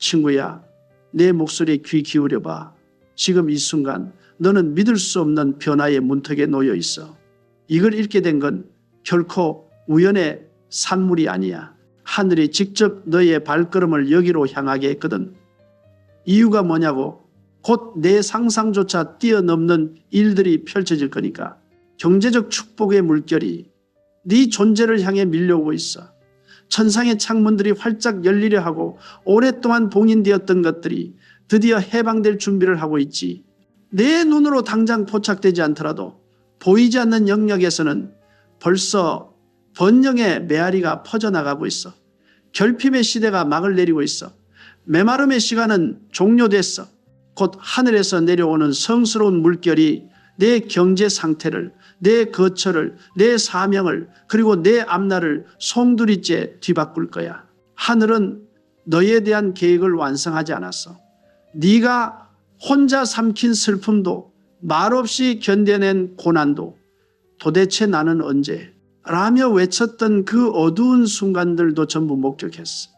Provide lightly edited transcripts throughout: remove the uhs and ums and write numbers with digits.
친구야, 내 목소리에 귀 기울여봐. 지금 이 순간 너는 믿을 수 없는 변화의 문턱에 놓여 있어. 이걸 읽게 된 건 결코 우연의 산물이 아니야. 하늘이 직접 너의 발걸음을 여기로 향하게 했거든. 이유가 뭐냐고? 곧 내 상상조차 뛰어넘는 일들이 펼쳐질 거니까. 경제적 축복의 물결이 네 존재를 향해 밀려오고 있어. 천상의 창문들이 활짝 열리려 하고 오랫동안 봉인되었던 것들이 드디어 해방될 준비를 하고 있지. 내 눈으로 당장 포착되지 않더라도 보이지 않는 영역에서는 벌써 번영의 메아리가 퍼져나가고 있어. 결핍의 시대가 막을 내리고 있어. 메마름의 시간은 종료됐어. 곧 하늘에서 내려오는 성스러운 물결이 내 경제 상태를, 내 거처를, 내 사명을, 그리고 내 앞날을 송두리째 뒤바꿀 거야. 하늘은 너에 대한 계획을 완성하지 않았어. 네가 혼자 삼킨 슬픔도, 말없이 견뎌낸 고난도, 도대체 나는 언제? 라며 외쳤던 그 어두운 순간들도 전부 목격했어.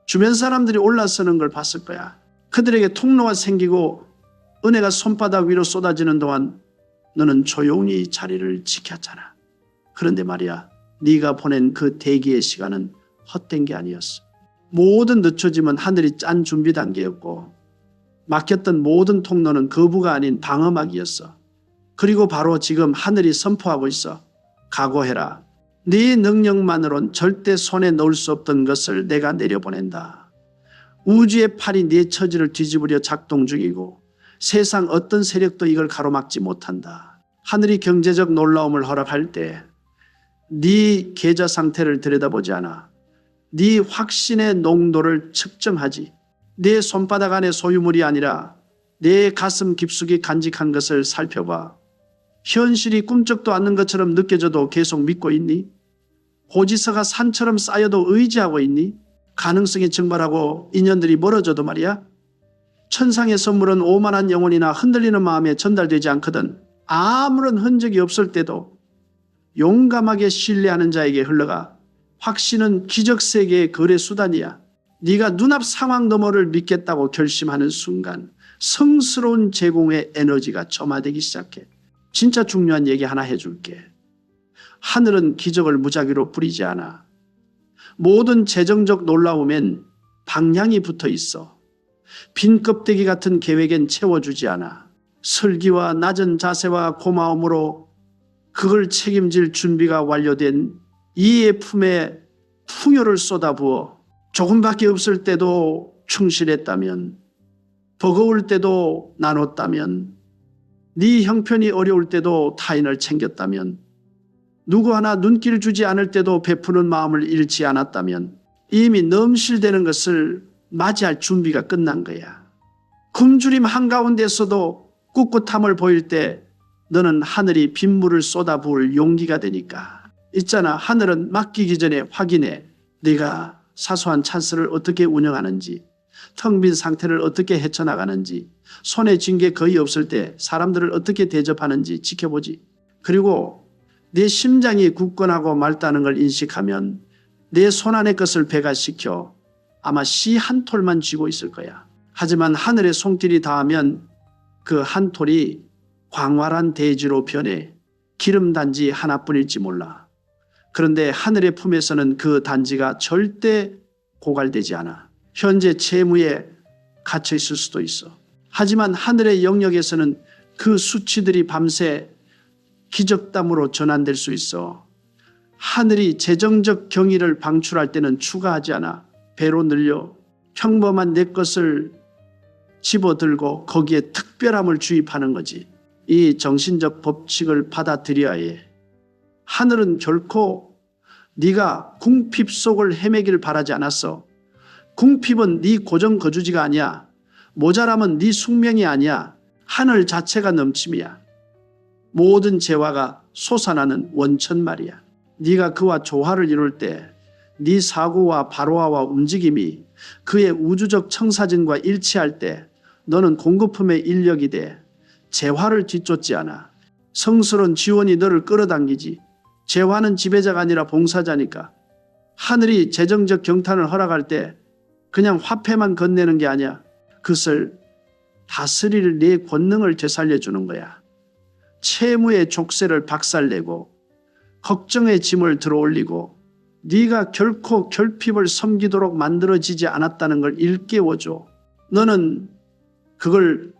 주변 사람들이 올라서는 걸 봤을 거야. 그들에게 통로가 생기고 은혜가 손바닥 위로 쏟아지는 동안 너는 조용히 자리를 지켰잖아. 그런데 말이야, 네가 보낸 그 대기의 시간은 헛된 게 아니었어. 모든 늦춰짐은 하늘이 짠 준비 단계였고 막혔던 모든 통로는 거부가 아닌 방어막이었어. 그리고 바로 지금 하늘이 선포하고 있어. 각오해라. 네 능력만으론 절대 손에 넣을 수 없던 것을 내가 내려보낸다. 우주의 팔이 네 처지를 뒤집으려 작동 중이고 세상 어떤 세력도 이걸 가로막지 못한다. 하늘이 경제적 놀라움을 허락할 때 네 계좌 상태를 들여다보지 않아. 네 확신의 농도를 측정하지. 내 손바닥 안의 소유물이 아니라 내 가슴 깊숙이 간직한 것을 살펴봐. 현실이 꿈쩍도 않는 것처럼 느껴져도 계속 믿고 있니? 고지서가 산처럼 쌓여도 의지하고 있니? 가능성이 증발하고 인연들이 멀어져도 말이야. 천상의 선물은 오만한 영혼이나 흔들리는 마음에 전달되지 않거든. 아무런 흔적이 없을 때도 용감하게 신뢰하는 자에게 흘러가. 확신은 기적세계의 거래 수단이야. 네가 눈앞 상황 너머를 믿겠다고 결심하는 순간 성스러운 제공의 에너지가 점화되기 시작해. 진짜 중요한 얘기 하나 해줄게. 하늘은 기적을 무작위로 뿌리지 않아. 모든 재정적 놀라움엔 방향이 붙어 있어. 빈 껍데기 같은 계획엔 채워주지 않아. 슬기와 낮은 자세와 고마움으로 그걸 책임질 준비가 완료된 이의 품에 풍요를 쏟아부어 조금밖에 없을 때도 충실했다면, 버거울 때도 나눴다면, 네 형편이 어려울 때도 타인을 챙겼다면, 누구 하나 눈길 주지 않을 때도 베푸는 마음을 잃지 않았다면 이미 넘실대는 것을 맞이할 준비가 끝난 거야. 굶주림 한가운데서도 꿋꿋함을 보일 때 너는 하늘이 빗물을 쏟아부을 용기가 되니까. 있잖아, 하늘은 맡기기 전에 확인해. 네가 사소한 찬스를 어떻게 운영하는지, 텅 빈 상태를 어떻게 헤쳐나가는지, 손에 쥔 게 거의 없을 때 사람들을 어떻게 대접하는지 지켜보지. 그리고 내 심장이 굳건하고 맑다는 걸 인식하면 내 손 안의 것을 배가시켜 아마 씨 한 톨만 쥐고 있을 거야. 하지만 하늘의 손길이 닿으면 그 한 톨이 광활한 대지로 변해 기름 단지 하나뿐일지 몰라. 그런데 하늘의 품에서는 그 단지가 절대 고갈되지 않아. 현재 채무에 갇혀 있을 수도 있어. 하지만 하늘의 영역에서는 그 수치들이 밤새 기적담으로 전환될 수 있어. 하늘이 재정적 경의를 방출할 때는 추가하지 않아. 배로 늘려 평범한 내 것을 집어들고 거기에 특별함을 주입하는 거지. 이 정신적 법칙을 받아들여야 해. 하늘은 결코 네가 궁핍 속을 헤매길 바라지 않았어. 궁핍은 네 고정 거주지가 아니야. 모자람은 네 숙명이 아니야. 하늘 자체가 넘침이야. 모든 재화가 솟아나는 원천 말이야. 네가 그와 조화를 이룰 때 네 사고와 발화와 움직임이 그의 우주적 청사진과 일치할 때 너는 공급품의 인력이 돼 재화를 뒤쫓지 않아. 성스러운 지원이 너를 끌어당기지. 재화는 지배자가 아니라 봉사자니까. 하늘이 재정적 경탄을 허락할 때 그냥 화폐만 건네는 게 아니야. 그것을 다스릴 네 권능을 되살려주는 거야. 채무의 족쇄를 박살내고 걱정의 짐을 들어올리고 네가 결코 결핍을 섬기도록 만들어지지 않았다는 걸 일깨워줘. 너는 그걸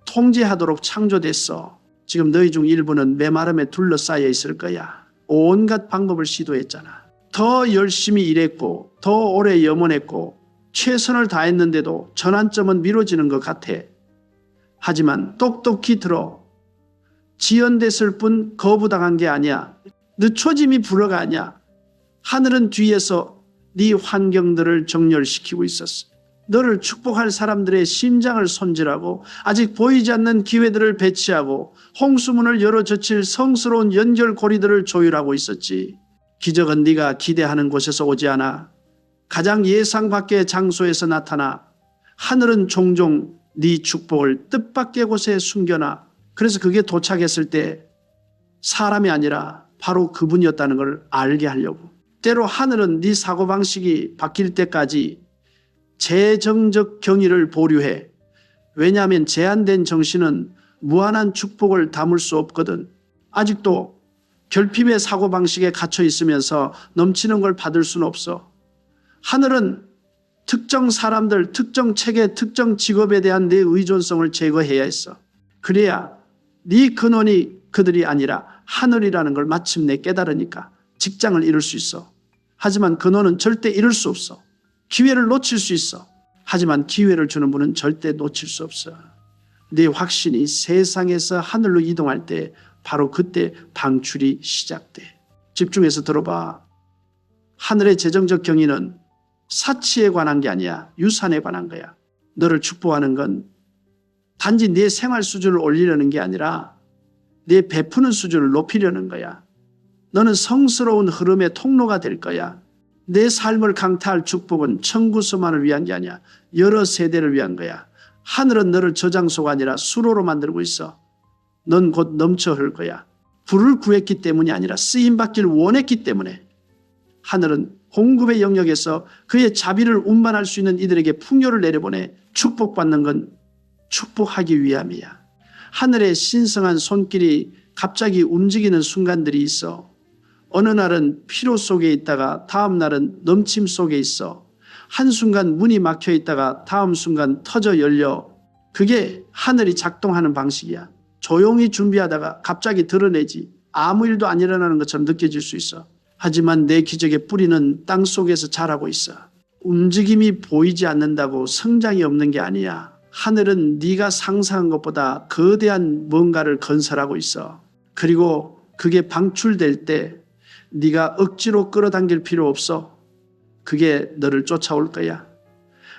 통제하도록 창조됐어. 지금 너희 중 일부는 메마름에 둘러싸여 있을 거야. 온갖 방법을 시도했잖아. 더 열심히 일했고 더 오래 염원했고 최선을 다했는데도 전환점은 미뤄지는 것 같아. 하지만 똑똑히 들어. 지연됐을 뿐 거부당한 게 아니야. 늦춰짐이 불어가 아니야. 하늘은 뒤에서 네 환경들을 정렬시키고 있었어. 너를 축복할 사람들의 심장을 손질하고 아직 보이지 않는 기회들을 배치하고 홍수문을 열어 젖힐 성스러운 연결고리들을 조율하고 있었지. 기적은 네가 기대하는 곳에서 오지 않아. 가장 예상 밖의 장소에서 나타나. 하늘은 종종 네 축복을 뜻밖의 곳에 숨겨놔. 그래서 그게 도착했을 때 사람이 아니라 바로 그분이었다는 걸 알게 하려고. 때로 하늘은 네 사고방식이 바뀔 때까지 재정적 경의를 보류해. 왜냐하면 제한된 정신은 무한한 축복을 담을 수 없거든. 아직도 결핍의 사고방식에 갇혀 있으면서 넘치는 걸 받을 수는 없어. 하늘은 특정 사람들, 특정 체계, 특정 직업에 대한 내 의존성을 제거해야 했어. 그래야 네 근원이 그들이 아니라 하늘이라는 걸 마침내 깨달으니까 직장을 잃을 수 있어. 하지만 근원은 절대 잃을 수 없어. 기회를 놓칠 수 있어. 하지만 기회를 주는 분은 절대 놓칠 수 없어. 네 확신이 세상에서 하늘로 이동할 때 바로 그때 방출이 시작돼. 집중해서 들어봐. 하늘의 재정적 경위는 사치에 관한 게 아니야. 유산에 관한 거야. 너를 축복하는 건 단지 네 생활 수준을 올리려는 게 아니라 네 베푸는 수준을 높이려는 거야. 너는 성스러운 흐름의 통로가 될 거야. 내 삶을 강타할 축복은 천구서만을 위한 게 아니야. 여러 세대를 위한 거야. 하늘은 너를 저장소가 아니라 수로로 만들고 있어. 넌 곧 넘쳐 흘 거야. 불을 구했기 때문이 아니라 쓰임받기를 원했기 때문에. 하늘은 공급의 영역에서 그의 자비를 운반할 수 있는 이들에게 풍요를 내려보내. 축복받는 건 축복하기 위함이야. 하늘의 신성한 손길이 갑자기 움직이는 순간들이 있어. 어느 날은 피로 속에 있다가 다음 날은 넘침 속에 있어. 한순간 문이 막혀 있다가 다음 순간 터져 열려. 그게 하늘이 작동하는 방식이야. 조용히 준비하다가 갑자기 드러내지. 아무 일도 안 일어나는 것처럼 느껴질 수 있어. 하지만 내 기적의 뿌리는 땅 속에서 자라고 있어. 움직임이 보이지 않는다고 성장이 없는 게 아니야. 하늘은 네가 상상한 것보다 거대한 뭔가를 건설하고 있어. 그리고 그게 방출될 때 네가 억지로 끌어당길 필요 없어. 그게 너를 쫓아올 거야.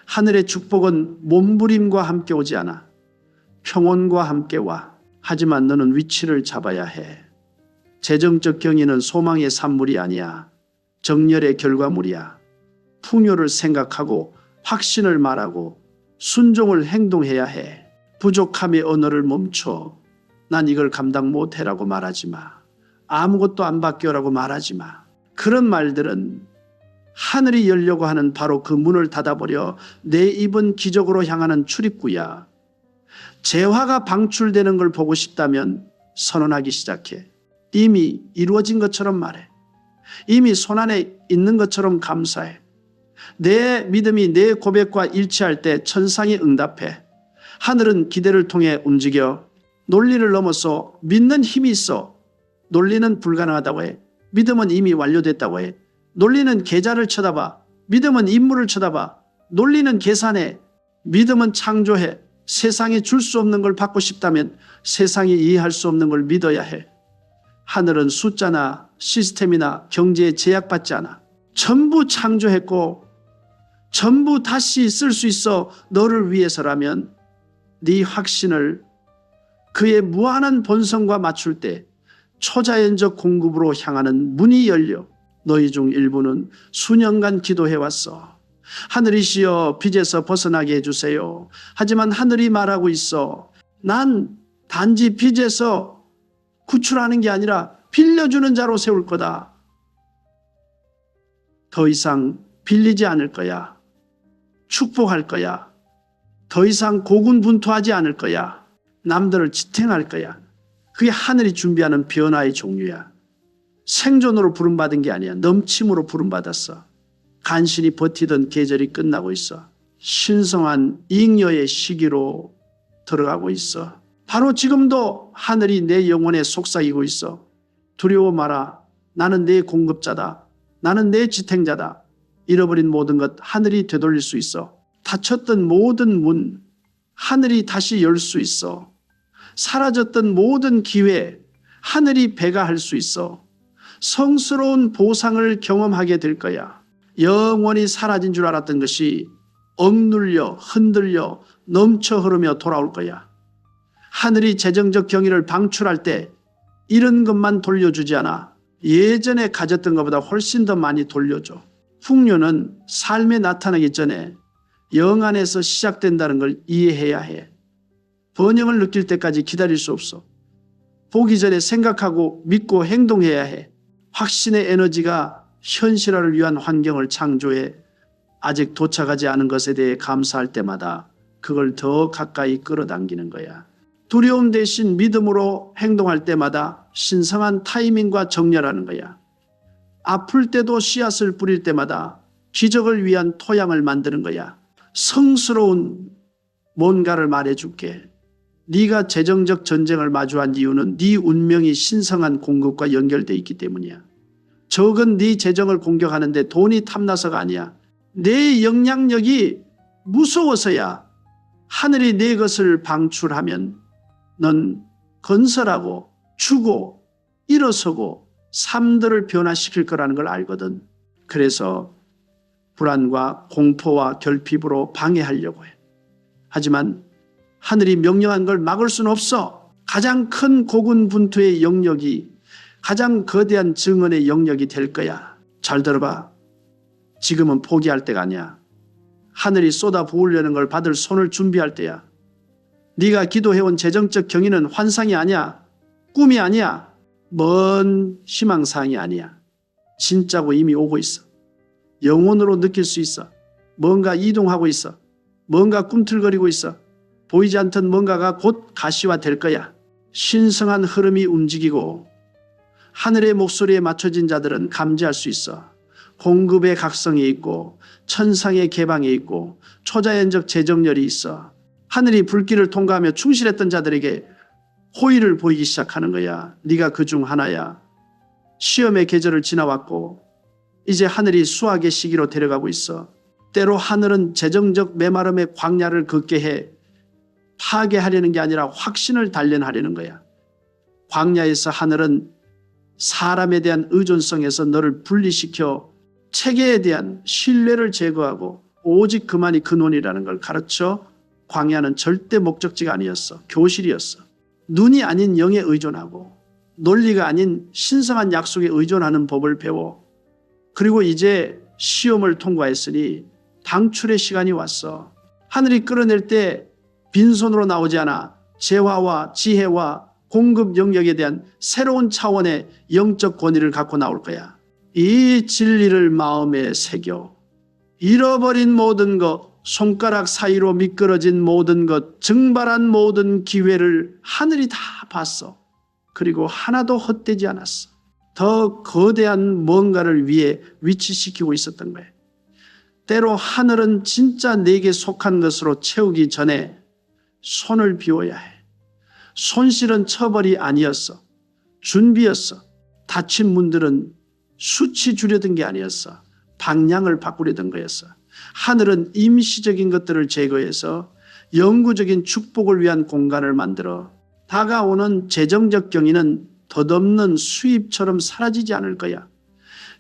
하늘의 축복은 몸부림과 함께 오지 않아. 평온과 함께 와. 하지만 너는 위치를 잡아야 해. 재정적 경위는 소망의 산물이 아니야. 정열의 결과물이야. 풍요를 생각하고 확신을 말하고 순종을 행동해야 해. 부족함의 언어를 멈춰. 난 이걸 감당 못해라고 말하지 마. 아무것도 안 바뀌어라고 말하지 마. 그런 말들은 하늘이 열려고 하는 바로 그 문을 닫아버려 내 입은 기적으로 향하는 출입구야. 재화가 방출되는 걸 보고 싶다면 선언하기 시작해. 이미 이루어진 것처럼 말해. 이미 손안에 있는 것처럼 감사해. 내 믿음이 내 고백과 일치할 때 천상이 응답해. 하늘은 기대를 통해 움직여. 논리를 넘어서 믿는 힘이 있어. 논리는 불가능하다고 해. 믿음은 이미 완료됐다고 해. 논리는 계좌를 쳐다봐. 믿음은 인물을 쳐다봐. 논리는 계산해. 믿음은 창조해. 세상에 줄 수 없는 걸 받고 싶다면 세상이 이해할 수 없는 걸 믿어야 해. 하늘은 숫자나 시스템이나 경제에 제약받지 않아. 전부 창조했고 전부 다시 쓸 수 있어. 너를 위해서라면 네 확신을 그의 무한한 본성과 맞출 때 초자연적 공급으로 향하는 문이 열려. 너희 중 일부는 수년간 기도해왔어. 하늘이시여 빚에서 벗어나게 해주세요. 하지만 하늘이 말하고 있어. 난 단지 빚에서 구출하는 게 아니라 빌려주는 자로 세울 거다. 더 이상 빌리지 않을 거야. 축복할 거야. 더 이상 고군분투하지 않을 거야. 남들을 지탱할 거야. 그게 하늘이 준비하는 변화의 종류야. 생존으로 부름받은 게 아니야. 넘침으로 부름받았어. 간신히 버티던 계절이 끝나고 있어. 신성한 잉여의 시기로 들어가고 있어. 바로 지금도 하늘이 내 영혼에 속삭이고 있어. 두려워 마라. 나는 내 공급자다. 나는 내 지탱자다. 잃어버린 모든 것 하늘이 되돌릴 수 있어. 닫혔던 모든 문 하늘이 다시 열 수 있어. 사라졌던 모든 기회 하늘이 배가할 수 있어. 성스러운 보상을 경험하게 될 거야. 영원히 사라진 줄 알았던 것이 억눌려 흔들려 넘쳐 흐르며 돌아올 거야. 하늘이 재정적 경위를 방출할 때 이런 것만 돌려주지 않아. 예전에 가졌던 것보다 훨씬 더 많이 돌려줘. 풍요는 삶에 나타나기 전에 영 안에서 시작된다는 걸 이해해야 해. 번영을 느낄 때까지 기다릴 수 없어. 보기 전에 생각하고 믿고 행동해야 해. 확신의 에너지가 현실화를 위한 환경을 창조해 아직 도착하지 않은 것에 대해 감사할 때마다 그걸 더 가까이 끌어당기는 거야. 두려움 대신 믿음으로 행동할 때마다 신성한 타이밍과 정렬하는 거야. 아플 때도 씨앗을 뿌릴 때마다 기적을 위한 토양을 만드는 거야. 성스러운 뭔가를 말해줄게. 네가 재정적 전쟁을 마주한 이유는 네 운명이 신성한 공급과 연결되어 있기 때문이야. 적은 네 재정을 공격하는데 돈이 탐나서가 아니야. 내 영향력이 무서워서야. 하늘이 내 것을 방출하면 넌 건설하고 주고 일어서고 삶들을 변화시킬 거라는 걸 알거든. 그래서 불안과 공포와 결핍으로 방해하려고 해. 하지만 하늘이 명령한 걸 막을 수는 없어. 가장 큰 고군분투의 영역이 가장 거대한 증언의 영역이 될 거야. 잘 들어봐. 지금은 포기할 때가 아니야. 하늘이 쏟아 부으려는 걸 받을 손을 준비할 때야. 네가 기도해온 재정적 경위는 환상이 아니야. 꿈이 아니야. 먼 희망사항이 아니야. 진짜고 이미 오고 있어. 영혼으로 느낄 수 있어. 뭔가 이동하고 있어. 뭔가 꿈틀거리고 있어. 보이지 않던 뭔가가 곧 가시화될 거야. 신성한 흐름이 움직이고 하늘의 목소리에 맞춰진 자들은 감지할 수 있어. 공급의 각성이 있고 천상의 개방이 있고 초자연적 재정렬이 있어. 하늘이 불길을 통과하며 충실했던 자들에게 호의를 보이기 시작하는 거야. 네가 그 중 하나야. 시험의 계절을 지나왔고 이제 하늘이 수학의 시기로 데려가고 있어. 때로 하늘은 재정적 메마름의 광야를 걷게 해 파괴하려는 게 아니라 확신을 단련하려는 거야. 광야에서 하늘은 사람에 대한 의존성에서 너를 분리시켜 체계에 대한 신뢰를 제거하고 오직 그만이 근원이라는 걸 가르쳐. 광야는 절대 목적지가 아니었어. 교실이었어. 눈이 아닌 영에 의존하고 논리가 아닌 신성한 약속에 의존하는 법을 배워. 그리고 이제 시험을 통과했으니 방출의 시간이 왔어. 하늘이 끌어낼 때 빈손으로 나오지 않아. 재화와 지혜와 공급 영역에 대한 새로운 차원의 영적 권위를 갖고 나올 거야. 이 진리를 마음에 새겨 잃어버린 모든 것, 손가락 사이로 미끄러진 모든 것, 증발한 모든 기회를 하늘이 다 봤어. 그리고 하나도 헛되지 않았어. 더 거대한 뭔가를 위해 위치시키고 있었던 거예요. 때로 하늘은 진짜 내게 속한 것으로 채우기 전에 손을 비워야 해. 손실은 처벌이 아니었어. 준비였어. 닫힌 문들은 수치 주려던 게 아니었어. 방향을 바꾸려던 거였어. 하늘은 임시적인 것들을 제거해서 영구적인 축복을 위한 공간을 만들어 다가오는 재정적 경위는 덧없는 수입처럼 사라지지 않을 거야.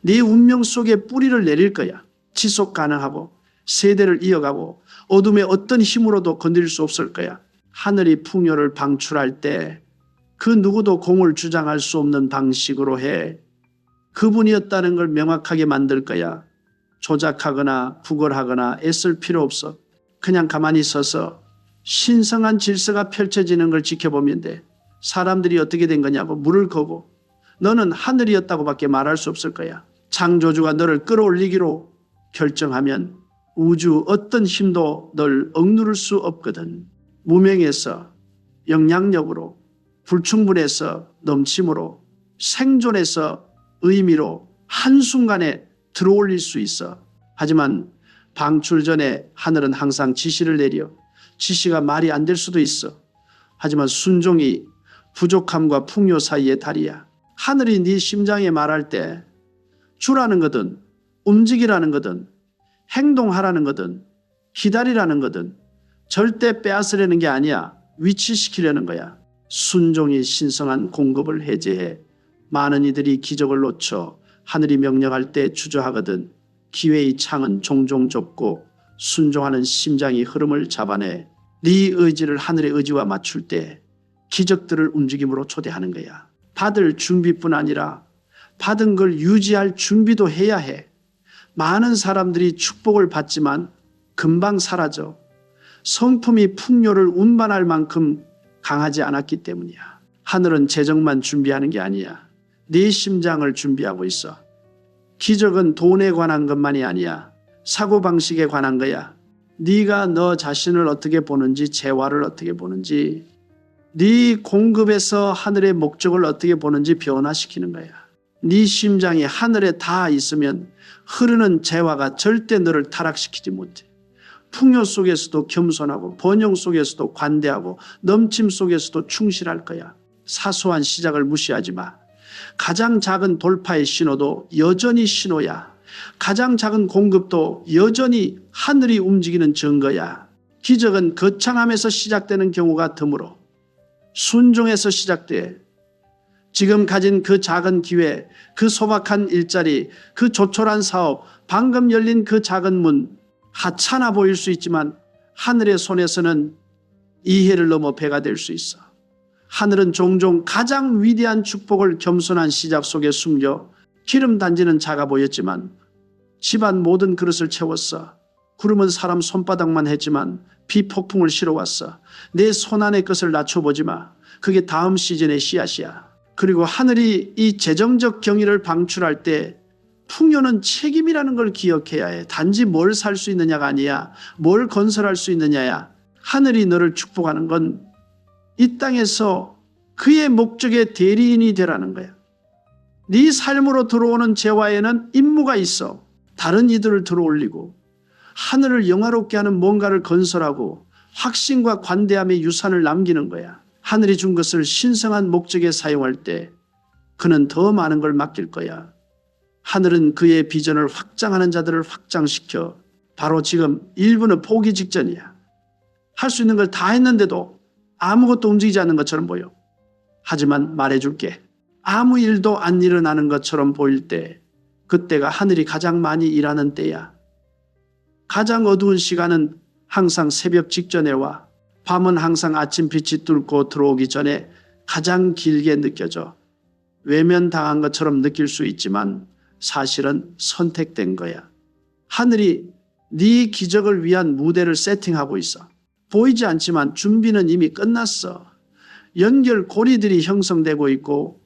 네 운명 속에 뿌리를 내릴 거야. 지속 가능하고 세대를 이어가고 어둠의 어떤 힘으로도 건드릴 수 없을 거야. 하늘이 풍요를 방출할 때 그 누구도 공을 주장할 수 없는 방식으로 해. 그분이었다는 걸 명확하게 만들 거야. 조작하거나 구걸하거나 애쓸 필요 없어. 그냥 가만히 서서 신성한 질서가 펼쳐지는 걸 지켜보면 돼. 사람들이 어떻게 된 거냐고 물을 거고 너는 하늘이었다고밖에 말할 수 없을 거야. 창조주가 너를 끌어올리기로 결정하면 우주 어떤 힘도 널 억누를 수 없거든. 무명에서 영향력으로, 불충분해서 넘침으로, 생존에서 의미로 한순간에 들어올릴 수 있어. 하지만 방출 전에 하늘은 항상 지시를 내려 지시가 말이 안 될 수도 있어. 하지만 순종이 부족함과 풍요 사이의 다리야. 하늘이 네 심장에 말할 때 주라는 거든 움직이라는 거든 행동하라는 거든 기다리라는 거든 절대 빼앗으려는 게 아니야. 위치시키려는 거야. 순종이 신성한 공급을 해제해 많은 이들이 기적을 놓쳐 하늘이 명령할 때 주저하거든. 기회의 창은 종종 좁고 순종하는 심장이 흐름을 잡아내 네 의지를 하늘의 의지와 맞출 때 기적들을 움직임으로 초대하는 거야. 받을 준비뿐 아니라 받은 걸 유지할 준비도 해야 해. 많은 사람들이 축복을 받지만 금방 사라져. 성품이 풍요를 운반할 만큼 강하지 않았기 때문이야. 하늘은 재정만 준비하는 게 아니야. 네 심장을 준비하고 있어. 기적은 돈에 관한 것만이 아니야. 사고방식에 관한 거야. 네가 너 자신을 어떻게 보는지, 재화를 어떻게 보는지, 네 공급에서 하늘의 목적을 어떻게 보는지 변화시키는 거야. 네 심장이 하늘에 다 있으면 흐르는 재화가 절대 너를 타락시키지 못해. 풍요 속에서도 겸손하고 번영 속에서도 관대하고 넘침 속에서도 충실할 거야. 사소한 시작을 무시하지 마. 가장 작은 돌파의 신호도 여전히 신호야. 가장 작은 공급도 여전히 하늘이 움직이는 증거야. 기적은 거창함에서 시작되는 경우가 드물어. 순종에서 시작돼. 지금 가진 그 작은 기회, 그 소박한 일자리, 그 조촐한 사업, 방금 열린 그 작은 문, 하찮아 보일 수 있지만 하늘의 손에서는 이해를 넘어 배가 될 수 있어. 하늘은 종종 가장 위대한 축복을 겸손한 시작 속에 숨겨 기름 단지는 작아 보였지만 집안 모든 그릇을 채웠어. 구름은 사람 손바닥만 했지만 비 폭풍을 실어왔어. 내 손안의 것을 낮춰보지 마. 그게 다음 시즌의 씨앗이야. 그리고 하늘이 이 재정적 경의를 방출할 때 풍요는 책임이라는 걸 기억해야 해. 단지 뭘 살 수 있느냐가 아니야. 뭘 건설할 수 있느냐야. 하늘이 너를 축복하는 건 이 땅에서 그의 목적의 대리인이 되라는 거야. 네 삶으로 들어오는 재화에는 임무가 있어. 다른 이들을 들어올리고 하늘을 영화롭게 하는 뭔가를 건설하고 확신과 관대함의 유산을 남기는 거야. 하늘이 준 것을 신성한 목적에 사용할 때 그는 더 많은 걸 맡길 거야. 하늘은 그의 비전을 확장하는 자들을 확장시켜 바로 지금 일부는 포기 직전이야. 할 수 있는 걸 다 했는데도 아무것도 움직이지 않는 것처럼 보여. 하지만 말해줄게. 아무 일도 안 일어나는 것처럼 보일 때 그때가 하늘이 가장 많이 일하는 때야. 가장 어두운 시간은 항상 새벽 직전에 와. 밤은 항상 아침빛이 뚫고 들어오기 전에 가장 길게 느껴져. 외면당한 것처럼 느낄 수 있지만 사실은 선택된 거야. 하늘이 네 기적을 위한 무대를 세팅하고 있어. 보이지 않지만 준비는 이미 끝났어. 연결고리들이 형성되고 있고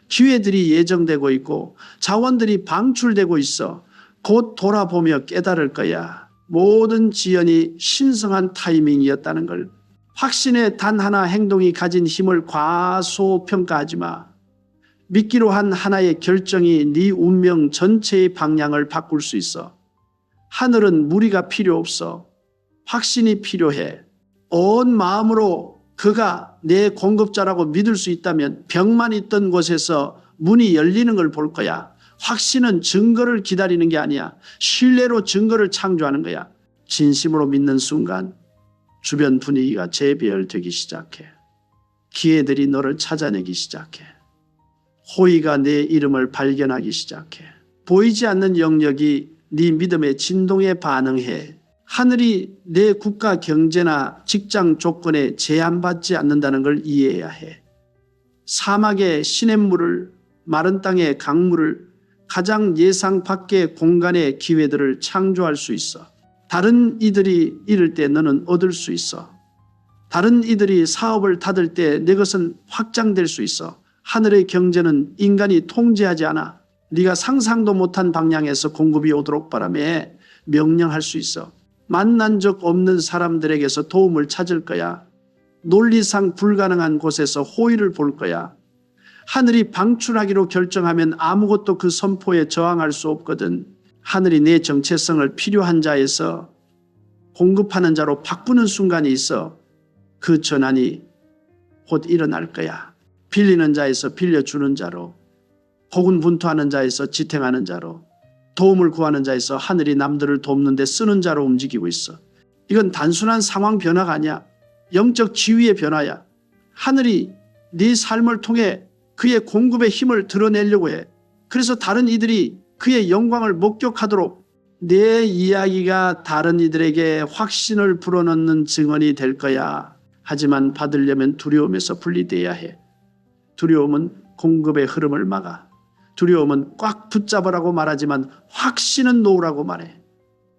기회들이 예정되고 있고 자원들이 방출되고 있어. 곧 돌아보며 깨달을 거야. 모든 지연이 신성한 타이밍이었다는 걸. 확신의 단 하나 행동이 가진 힘을 과소평가하지 마. 믿기로 한 하나의 결정이 네 운명 전체의 방향을 바꿀 수 있어. 하늘은 무리가 필요 없어. 확신이 필요해. 온 마음으로 그가 내 공급자라고 믿을 수 있다면 벽만 있던 곳에서 문이 열리는 걸 볼 거야. 확신은 증거를 기다리는 게 아니야. 신뢰로 증거를 창조하는 거야. 진심으로 믿는 순간 주변 분위기가 재배열되기 시작해. 기회들이 너를 찾아내기 시작해. 호의가 내 이름을 발견하기 시작해. 보이지 않는 영역이 네 믿음의 진동에 반응해. 하늘이 내 국가 경제나 직장 조건에 제한받지 않는다는 걸 이해해야 해. 사막의 시냇물을, 마른 땅의 강물을, 가장 예상 밖의 공간의 기회들을 창조할 수 있어. 다른 이들이 잃을 때 너는 얻을 수 있어. 다른 이들이 사업을 닫을 때 내 것은 확장될 수 있어. 하늘의 경제는 인간이 통제하지 않아. 네가 상상도 못한 방향에서 공급이 오도록 바라며 명령할 수 있어. 만난 적 없는 사람들에게서 도움을 찾을 거야. 논리상 불가능한 곳에서 호의를 볼 거야. 하늘이 방출하기로 결정하면 아무것도 그 선포에 저항할 수 없거든. 하늘이 내 정체성을 필요한 자에서 공급하는 자로 바꾸는 순간이 있어. 그 전환이 곧 일어날 거야. 빌리는 자에서 빌려주는 자로, 고군분투하는 자에서 지탱하는 자로, 도움을 구하는 자에서 하늘이 남들을 돕는 데 쓰는 자로 움직이고 있어. 이건 단순한 상황 변화가 아니야. 영적 지위의 변화야. 하늘이 네 삶을 통해 그의 공급의 힘을 드러내려고 해. 그래서 다른 이들이 그의 영광을 목격하도록 내 이야기가 다른 이들에게 확신을 불어넣는 증언이 될 거야. 하지만 받으려면 두려움에서 분리돼야 해. 두려움은 공급의 흐름을 막아. 두려움은 꽉 붙잡으라고 말하지만 확신은 놓으라고 말해.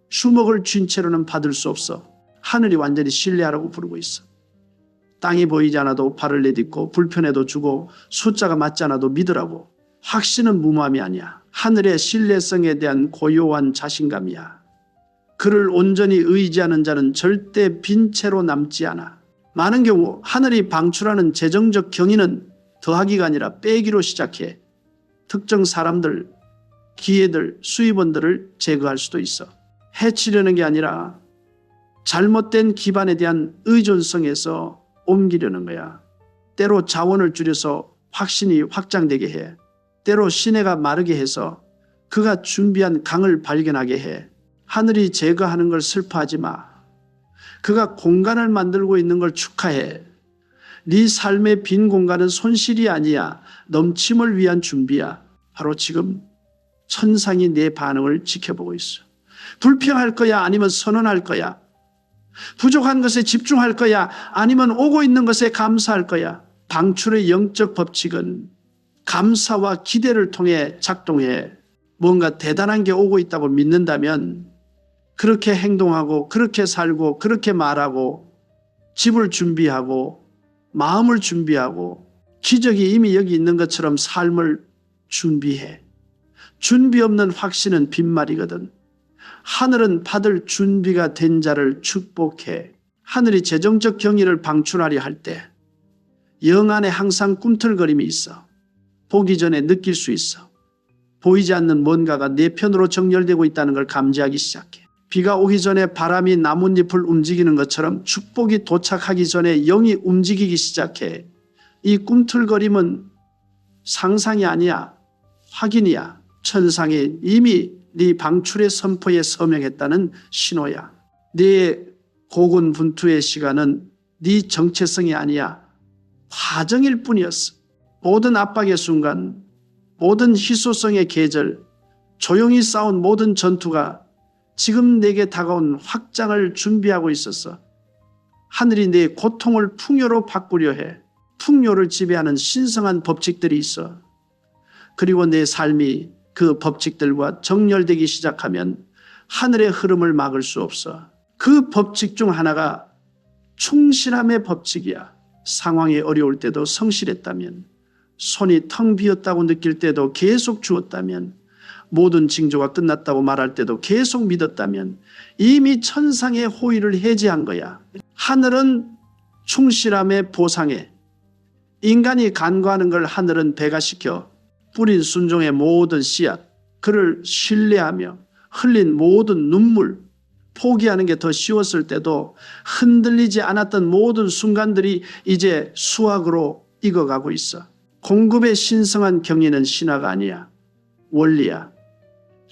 주먹을 쥔 채로는 받을 수 없어. 하늘이 완전히 신뢰하라고 부르고 있어. 땅이 보이지 않아도 발을 내딛고 불편해도 주고 숫자가 맞지 않아도 믿으라고. 확신은 무모함이 아니야. 하늘의 신뢰성에 대한 고요한 자신감이야. 그를 온전히 의지하는 자는 절대 빈 채로 남지 않아. 많은 경우 하늘이 방출하는 재정적 경위는 더하기가 아니라 빼기로 시작해. 특정 사람들, 기회들, 수입원들을 제거할 수도 있어. 해치려는 게 아니라 잘못된 기반에 대한 의존성에서 옮기려는 거야. 때로 자원을 줄여서 확신이 확장되게 해. 때로 시내가 마르게 해서 그가 준비한 강을 발견하게 해. 하늘이 제거하는 걸 슬퍼하지 마. 그가 공간을 만들고 있는 걸 축하해. 네 삶의 빈 공간은 손실이 아니야. 넘침을 위한 준비야. 바로 지금 천상이 내 반응을 지켜보고 있어. 불평할 거야? 아니면 선언할 거야? 부족한 것에 집중할 거야? 아니면 오고 있는 것에 감사할 거야? 방출의 영적 법칙은 감사와 기대를 통해 작동해. 뭔가 대단한 게 오고 있다고 믿는다면 그렇게 행동하고 그렇게 살고 그렇게 말하고 집을 준비하고 마음을 준비하고 기적이 이미 여기 있는 것처럼 삶을 준비해. 준비 없는 확신은 빈말이거든. 하늘은 받을 준비가 된 자를 축복해. 하늘이 재정적 경의를 방출하려 할 때 영 안에 항상 꿈틀거림이 있어. 보기 전에 느낄 수 있어. 보이지 않는 뭔가가 내 편으로 정렬되고 있다는 걸 감지하기 시작해. 비가 오기 전에 바람이 나뭇잎을 움직이는 것처럼 축복이 도착하기 전에 영이 움직이기 시작해. 이 꿈틀거림은 상상이 아니야. 확인이야. 천상이 이미 네 방출의 선포에 서명했다는 신호야. 네 고군분투의 시간은 네 정체성이 아니야. 과정일 뿐이었어. 모든 압박의 순간, 모든 희소성의 계절, 조용히 싸운 모든 전투가 지금 내게 다가온 확장을 준비하고 있었어. 하늘이 내 고통을 풍요로 바꾸려 해. 풍요를 지배하는 신성한 법칙들이 있어. 그리고 내 삶이 그 법칙들과 정렬되기 시작하면 하늘의 흐름을 막을 수 없어. 그 법칙 중 하나가 충실함의 법칙이야. 상황이 어려울 때도 성실했다면, 손이 텅 비었다고 느낄 때도 계속 주었다면, 모든 징조가 끝났다고 말할 때도 계속 믿었다면 이미 천상의 호의를 해제한 거야. 하늘은 충실함에 보상해. 인간이 간과하는 걸 하늘은 배가시켜. 뿌린 순종의 모든 씨앗, 그를 신뢰하며 흘린 모든 눈물, 포기하는 게 더 쉬웠을 때도 흔들리지 않았던 모든 순간들이 이제 수확으로 익어가고 있어. 공급의 신성한 경의는 신화가 아니야. 원리야.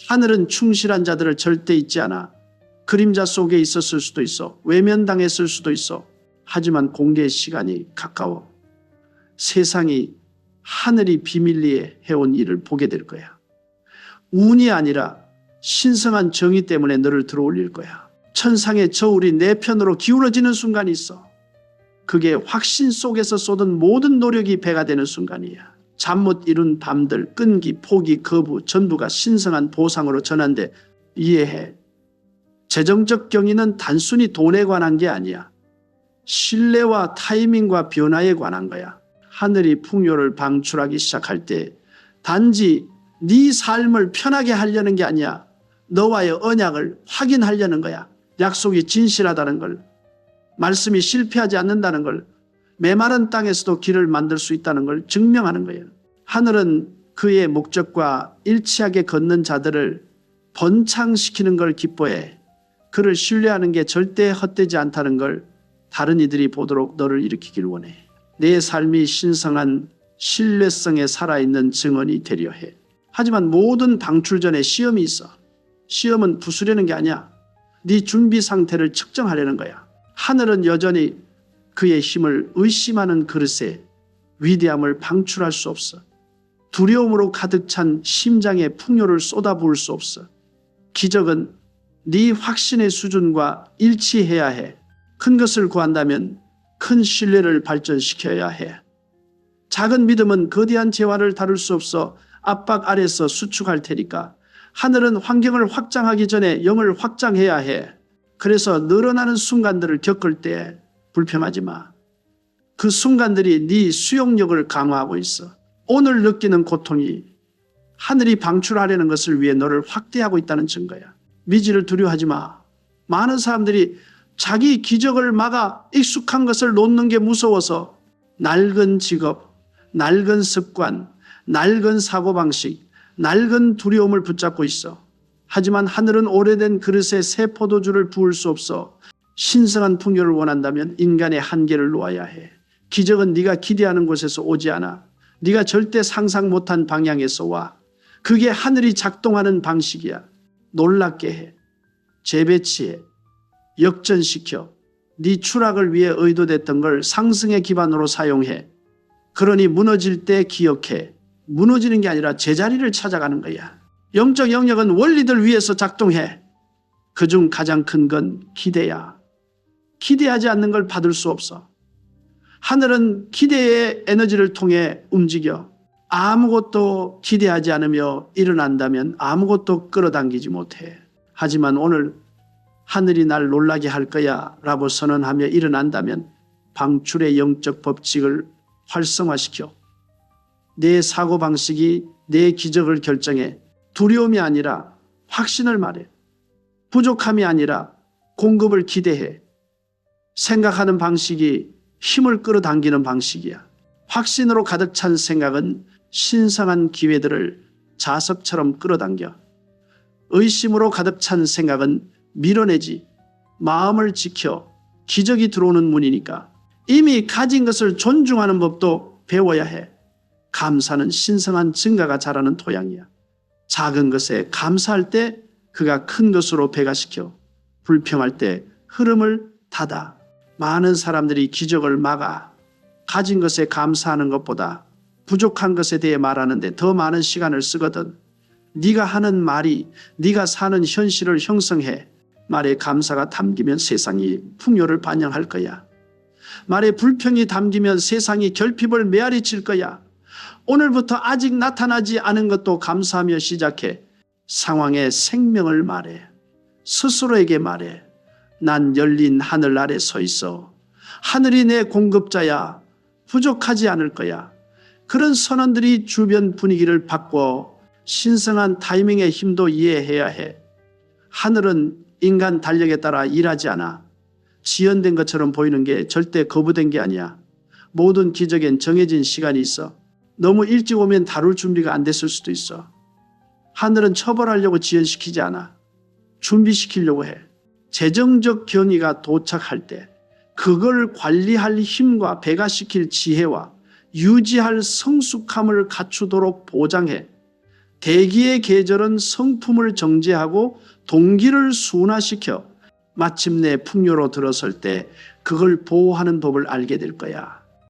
하늘은 충실한 자들을 절대 잊지 않아. 그림자 속에 있었을 수도 있어. 외면당했을 수도 있어. 하지만 공개의 시간이 가까워. 세상이 하늘이 비밀리에 해온 일을 보게 될 거야. 운이 아니라 신성한 정의 때문에 너를 들어올릴 거야. 천상의 저울이 내 편으로 기울어지는 순간이 있어. 그게 확신 속에서 쏟은 모든 노력이 배가 되는 순간이야. 잠 못 이룬 밤들, 끈기, 포기, 거부 전부가 신성한 보상으로 전환돼. 이해해. 재정적 경위는 단순히 돈에 관한 게 아니야. 신뢰와 타이밍과 변화에 관한 거야. 하늘이 풍요를 방출하기 시작할 때 단지 네 삶을 편하게 하려는 게 아니야. 너와의 언약을 확인하려는 거야. 약속이 진실하다는 걸, 말씀이 실패하지 않는다는 걸, 메마른 땅에서도 길을 만들 수 있다는 걸 증명하는 거예요. 하늘은 그의 목적과 일치하게 걷는 자들을 번창시키는 걸 기뻐해. 그를 신뢰하는 게 절대 헛되지 않다는 걸 다른 이들이 보도록 너를 일으키길 원해. 내 삶이 신성한 신뢰성에 살아있는 증언이 되려 해. 하지만 모든 방출 전에 시험이 있어. 시험은 부수려는 게 아니야. 네 준비 상태를 측정하려는 거야. 하늘은 여전히 그의 힘을 의심하는 그릇에 위대함을 방출할 수 없어. 두려움으로 가득 찬 심장에 풍요를 쏟아부을 수 없어. 기적은 네 확신의 수준과 일치해야 해. 큰 것을 구한다면 큰 신뢰를 발전시켜야 해. 작은 믿음은 거대한 재화를 다룰 수 없어 압박 아래서 수축할 테니까 하늘은 환경을 확장하기 전에 영을 확장해야 해. 그래서 늘어나는 순간들을 겪을 때 불평하지 마. 그 순간들이 네 수용력을 강화하고 있어. 오늘 느끼는 고통이 하늘이 방출하려는 것을 위해 너를 확대하고 있다는 증거야. 미지를 두려워하지 마. 많은 사람들이 자기 기적을 막아 익숙한 것을 놓는 게 무서워서 낡은 직업, 낡은 습관, 낡은 사고방식, 낡은 두려움을 붙잡고 있어. 하지만 하늘은 오래된 그릇에 새 포도주를 부을 수 없어. 신성한 풍요를 원한다면 인간의 한계를 놓아야 해. 기적은 네가 기대하는 곳에서 오지 않아. 네가 절대 상상 못한 방향에서 와. 그게 하늘이 작동하는 방식이야. 놀랍게 해. 재배치해. 역전시켜. 네 추락을 위해 의도됐던 걸 상승의 기반으로 사용해. 그러니 무너질 때 기억해. 무너지는 게 아니라 제자리를 찾아가는 거야. 영적 영역은 원리들 위해서 작동해. 그중 가장 큰 건 기대야. 기대하지 않는 걸 받을 수 없어. 하늘은 기대의 에너지를 통해 움직여. 아무것도 기대하지 않으며 일어난다면 아무것도 끌어당기지 못해. 하지만 오늘 하늘이 날 놀라게 할 거야 라고 선언하며 일어난다면 방출의 영적 법칙을 활성화시켜. 내 사고방식이 내 기적을 결정해. 두려움이 아니라 확신을 말해. 부족함이 아니라 공급을 기대해. 생각하는 방식이 힘을 끌어당기는 방식이야. 확신으로 가득 찬 생각은 신성한 기회들을 자석처럼 끌어당겨. 의심으로 가득 찬 생각은 밀어내지. 마음을 지켜 기적이 들어오는 문이니까. 이미 가진 것을 존중하는 법도 배워야 해. 감사는 신성한 증가가 자라는 토양이야. 작은 것에 감사할 때 그가 큰 것으로 배가시켜. 불평할 때 흐름을 닫아. 많은 사람들이 기적을 막아 가진 것에 감사하는 것보다 부족한 것에 대해 말하는데 더 많은 시간을 쓰거든. 네가 하는 말이 네가 사는 현실을 형성해. 말에 감사가 담기면 세상이 풍요를 반영할 거야. 말에 불평이 담기면 세상이 결핍을 메아리칠 거야. 오늘부터 아직 나타나지 않은 것도 감사하며 시작해. 상황에 생명을 말해. 스스로에게 말해. 난 열린 하늘 아래 서 있어. 하늘이 내 공급자야. 부족하지 않을 거야. 그런 선언들이 주변 분위기를 바꿔 신성한 타이밍의 힘도 이해해야 해. 하늘은 인간 달력에 따라 일하지 않아. 지연된 것처럼 보이는 게 절대 거부된 게 아니야. 모든 기적엔 정해진 시간이 있어. 너무 일찍 오면 다룰 준비가 안 됐을 수도 있어. 하늘은 처벌하려고 지연시키지 않아. 준비시키려고 해. 재정적 경위가 도착할 때 그걸 관리할 힘과 배가시킬 지혜와 유지할 성숙함을 갖추도록 보장해. 대기의 계절은 성품을 정제하고 동기를 순화시켜 마침내 풍요로 들어설 때 그걸 보호하는 법을 알게 될 거야.